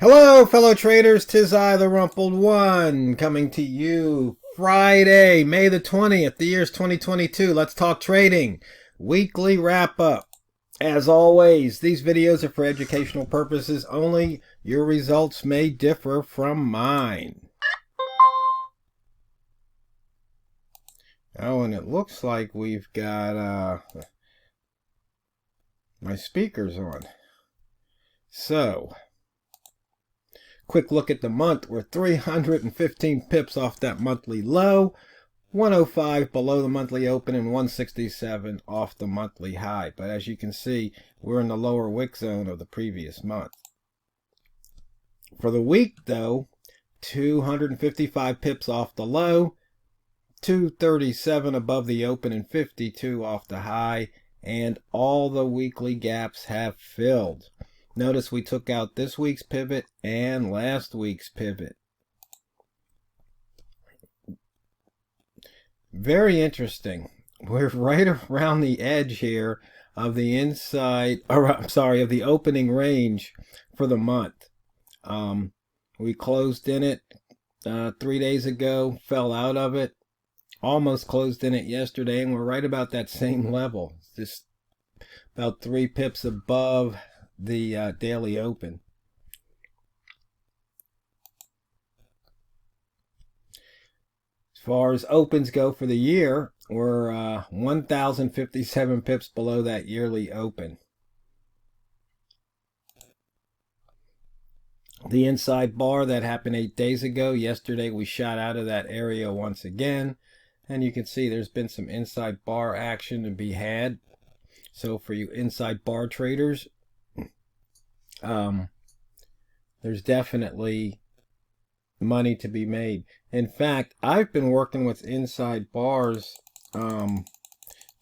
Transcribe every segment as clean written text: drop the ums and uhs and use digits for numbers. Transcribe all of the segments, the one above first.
Hello, fellow traders. 'Tis I, the Rumpled One, coming to you Friday, May the 20th. The year's 2022. Let's talk trading. Weekly wrap up. As always, these videos are for educational purposes only. Your results may differ from mine. Oh, and it looks like we've got my speakers on. So, quick look at the month. We're 315 pips off that monthly low, 105 below the monthly open, and 167 off the monthly high. But as you can see, we're in the lower wick zone of the previous month. For the week, though, 255 pips off the low, 237 above the open, and 52 off the high, and all the weekly gaps have filled. Notice we took out this week's pivot and last week's pivot. Very interesting. We're right around the edge here of the inside, of the opening range for the month. We closed in it 3 days ago, fell out of it, almost closed in it yesterday, and we're right about that same level. Just about 3 pips above the daily open. As far as opens go for the year, we're 1,057 pips below that yearly open. The inside bar that happened 8 days ago, yesterday we shot out of that area once again, and you can see there's been some inside bar action to be had. So for you inside bar traders, there's definitely money to be made. In fact, I've been working with inside bars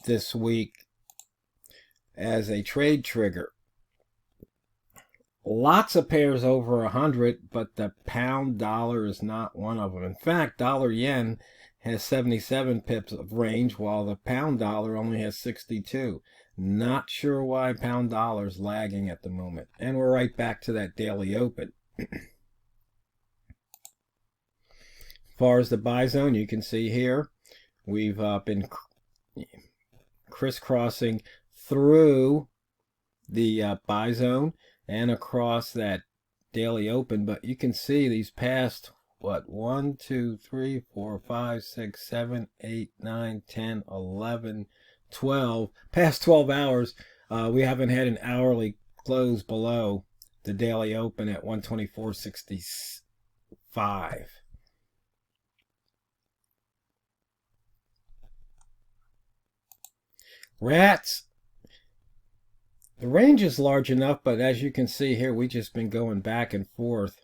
this week as a trade trigger. Lots of pairs over 100, but the pound dollar is not one of them. In fact, dollar yen has 77 pips of range, while the pound dollar only has 62. Not sure why pound dollar is lagging at the moment. And we're right back to that daily open. As far as the buy zone, you can see here, we've been crisscrossing through the buy zone and across that daily open. But you can see these past, 1, 2, 3, 4, 5, 6, 7, 8, 9, 10, 11, 12. Past 12 hours, we haven't had an hourly close below the daily open at 124.65. Rats, the range is large enough, but as you can see here, we've just been going back and forth.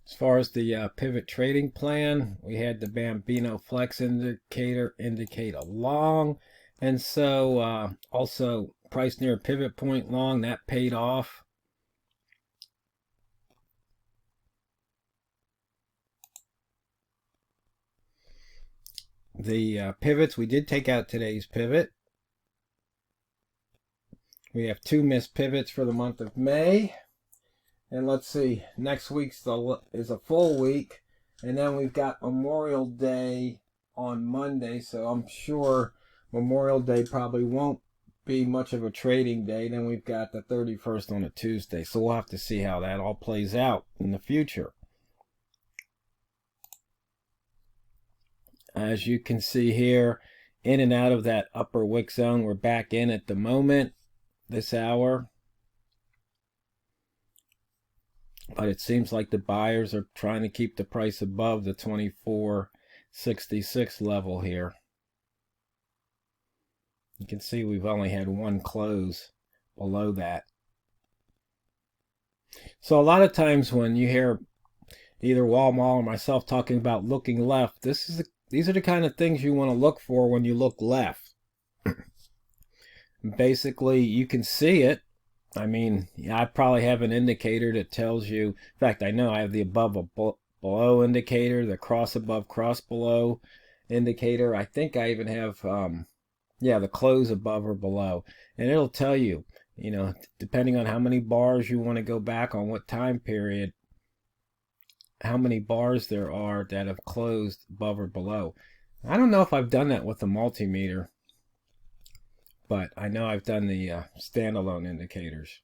As far as the pivot trading plan, we had the Bambino Flex indicator indicate a long, and so also price near pivot point long, that paid off. The pivots, we did take out today's pivot. We have 2 missed pivots for the month of May. And let's see, next week's is a full week. And then we've got Memorial Day on Monday. So I'm sure Memorial Day probably won't be much of a trading day. Then we've got the 31st on a Tuesday. So we'll have to see how that all plays out in the future. As you can see here, in and out of that upper wick zone, we're back in at the moment, this hour. But it seems like the buyers are trying to keep the price above the 24.66 level here. You can see we've only had 1 close below that. So a lot of times when you hear either Walmart or myself talking about looking left, these are the kind of things you want to look for when you look left. Basically, you can see it. I mean, I probably have an indicator that tells you, in fact, I know I have the above below indicator, the cross above, cross below, indicator. I think I even have, yeah, the close above or below. And it'll tell you, you know, depending on how many bars you want to go back on what time period, how many bars there are that have closed above or below. I don't know if I've done that with the multimeter, but I know I've done the standalone indicators.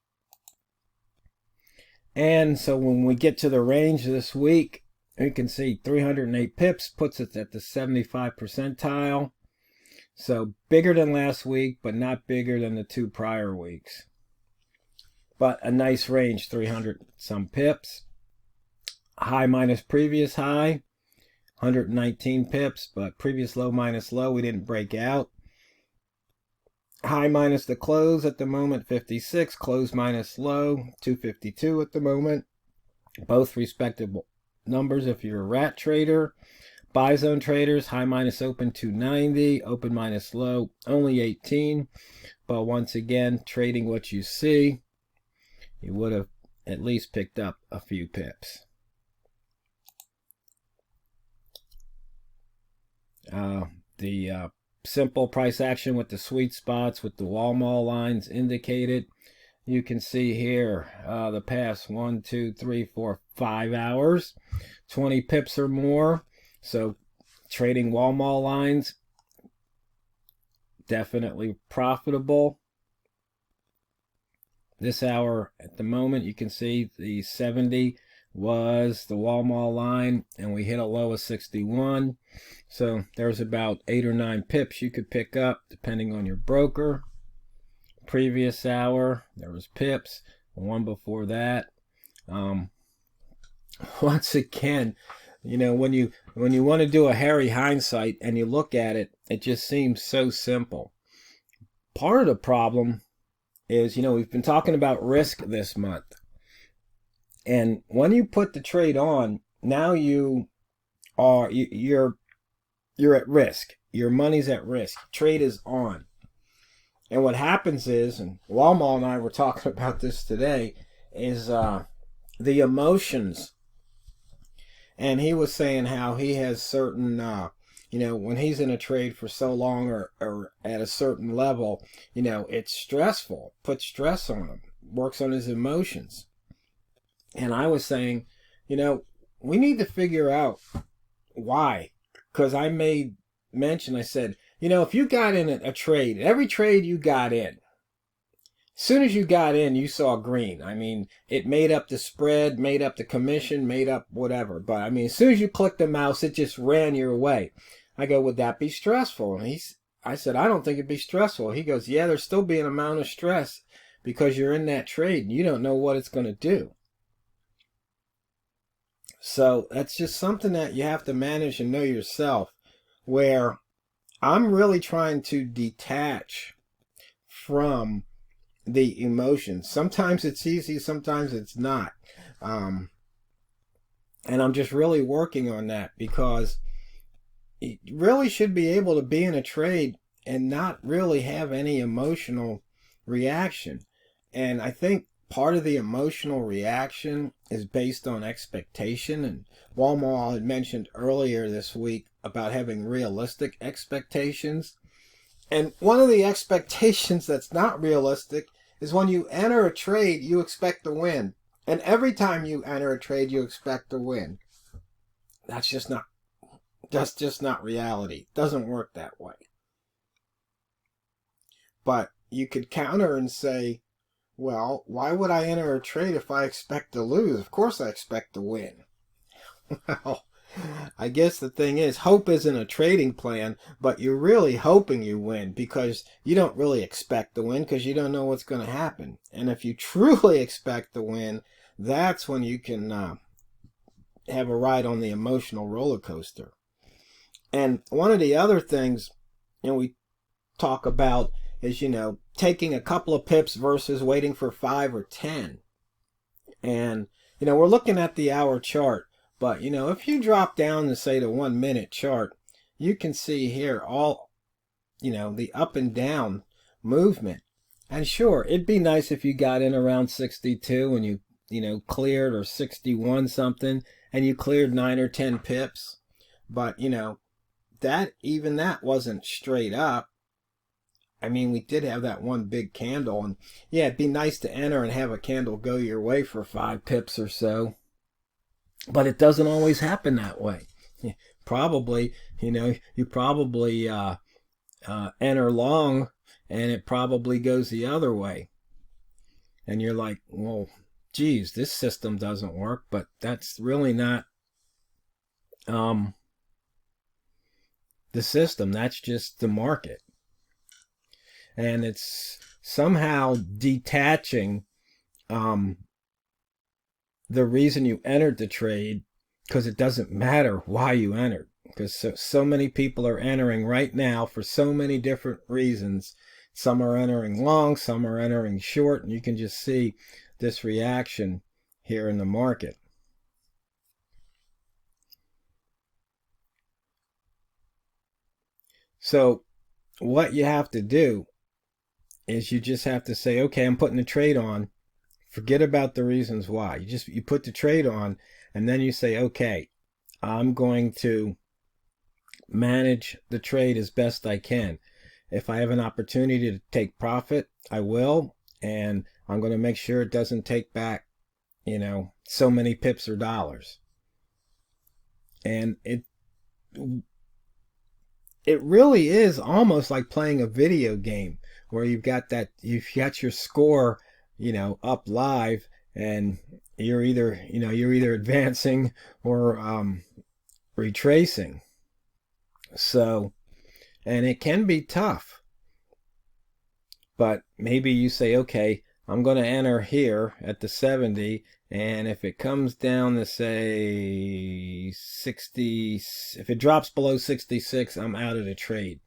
And so when we get to the range this week, you can see 308 pips puts it at the 75 percentile. So bigger than last week, but not bigger than the 2 prior weeks. But a nice range, 300 some pips. High minus previous high, 119 pips, but previous low minus low, we didn't break out. High minus the close at the moment, 56. Close minus low, 252 at the moment. Both respectable numbers if you're a rat trader. Buy zone traders, high minus open 290, open minus low only 18. But once again, trading what you see, you would have at least picked up a few pips. The simple price action with the sweet spots with the wall mall lines indicated. You can see here the past 1, 2, 3, 4, 5 hours, 20 pips or more. So trading wall mall lines, definitely profitable. This hour at the moment, you can see the 70 was the wall mall line, and we hit a low of 61. So there's about 8 or 9 pips you could pick up depending on your broker. Previous hour, there was pips. The one before that. Once again, you know, when you want to do a hairy hindsight and you look at it, it just seems so simple. Part of the problem is, you know, we've been talking about risk this month. And when you put the trade on, now you're at risk. Your money's at risk. Trade is on. And what happens is, and Walmart and I were talking about this today, is the emotions. And he was saying how he has certain, you know, when he's in a trade for so long or at a certain level, you know, it's stressful, puts stress on him, works on his emotions. And I was saying, you know, we need to figure out why. Because I made mention, I said, you know, if you got in a trade, every trade you got in, as soon as you got in, you saw green. I mean, it made up the spread, made up the commission, made up whatever. But I mean, as soon as you clicked the mouse, it just ran your way. I go, would that be stressful? And I said, I don't think it'd be stressful. He goes, yeah, there's still be an amount of stress because you're in that trade and you don't know what it's going to do. So that's just something that you have to manage and know yourself, where I'm really trying to detach from the emotions. Sometimes it's easy, sometimes it's not. And I'm just really working on that, because you really should be able to be in a trade and not really have any emotional reaction. And I think part of the emotional reaction is based on expectation. And Walmart had mentioned earlier this week about having realistic expectations. And one of the expectations that's not realistic is when you enter a trade, you expect to win. And every time you enter a trade, you expect to win. That's just not reality. It doesn't work that way. But you could counter and say, well, why would I enter a trade if I expect to lose? Of course I expect to win. Well, I guess the thing is, hope isn't a trading plan, but you're really hoping you win, because you don't really expect to win because you don't know what's going to happen. And if you truly expect to win, that's when you can have a ride on the emotional roller coaster. And one of the other things, you know, we talk about is, you know, taking a couple of pips versus waiting for 5 or 10. And, you know, we're looking at the hour chart, but, you know, if you drop down to, say, the 1 minute chart, you can see here all, you know, the up and down movement. And sure, it'd be nice if you got in around 62 and you know, cleared, or 61 something, and you cleared 9 or 10 pips. But, you know, even that wasn't straight up. I mean, we did have that one big candle, and yeah, it'd be nice to enter and have a candle go your way for 5 pips or so, but it doesn't always happen that way. Probably, you probably enter long, and it probably goes the other way, and you're like, well, geez, this system doesn't work. But that's really not the system. That's just the market. And it's somehow detaching the reason you entered the trade, because it doesn't matter why you entered, because so many people are entering right now for so many different reasons. Some are entering long, some are entering short, and you can just see this reaction here in the market. So what you have to do is you just have to say, okay, I'm putting a trade on. Forget about the reasons why. You put the trade on, and then you say, okay, I'm going to manage the trade as best I can. If I have an opportunity to take profit, I will, and I'm going to make sure it doesn't take back, so many pips or dollars. And it really is almost like playing a video game, where you've got your score, up live, and you're either advancing or retracing. So, and it can be tough, but maybe you say, okay, I'm going to enter here at the 70, and if it comes down to say 60, if it drops below 66, I'm out of the trade.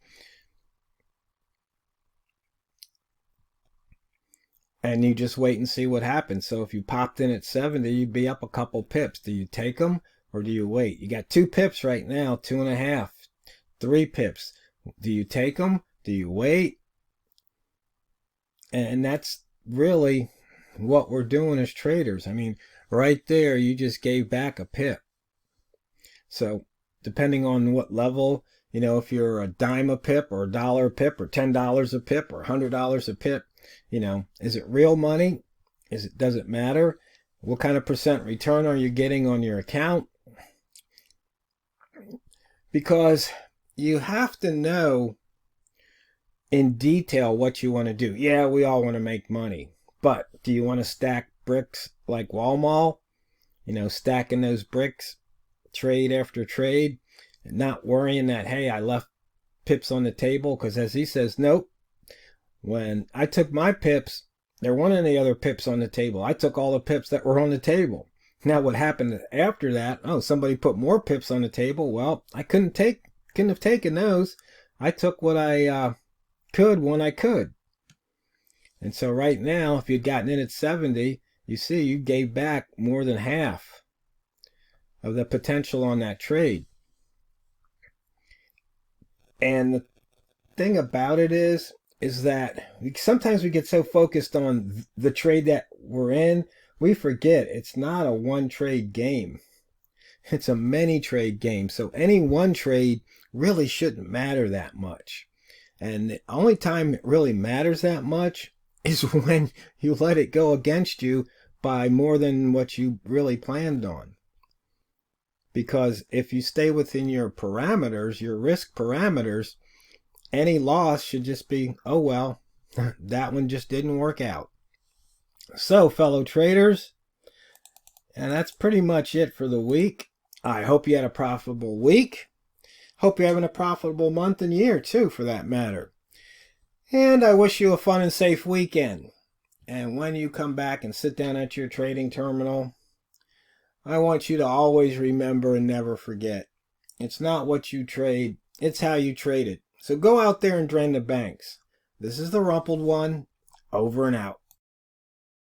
And you just wait and see what happens. So if you popped in at 70, you'd be up a couple pips. Do you take them or do you wait? You got 2 pips right now, 2.5, 3 pips. Do you take them? Do you wait? And that's really what we're doing as traders. I mean, right there, you just gave back a pip. So depending on what level, if you're a dime a pip or $1 a pip or $10 a pip or $100 a pip, is it real money? Does it matter? What kind of percent return are you getting on your account? Because you have to know in detail what you want to do. Yeah, we all want to make money, but do you want to stack bricks like Wall Mall? Stacking those bricks trade after trade, and not worrying that, hey, I left pips on the table, because as he says, nope. When I took my pips, there weren't any other pips on the table. I took all the pips that were on the table. Now what happened after that? Oh, somebody put more pips on the table. Well, I couldn't have taken those. I took what I could when I could. And so right now, if you'd gotten in at 70, you see you gave back more than half of the potential on that trade. And the thing about it is that sometimes we get so focused on the trade that we're in, we forget it's not a one trade game. It's a many trade game. So any one trade really shouldn't matter that much. And the only time it really matters that much is when you let it go against you by more than what you really planned on. Because if you stay within your parameters, your risk parameters, any loss should just be, oh well, that one just didn't work out. So, fellow traders, and that's pretty much it for the week. I hope you had a profitable week. Hope you're having a profitable month and year too, for that matter. And I wish you a fun and safe weekend. And when you come back and sit down at your trading terminal, I want you to always remember and never forget, it's not what you trade, it's how you trade it. So go out there and drain the banks. This is the Rumpled One, over and out.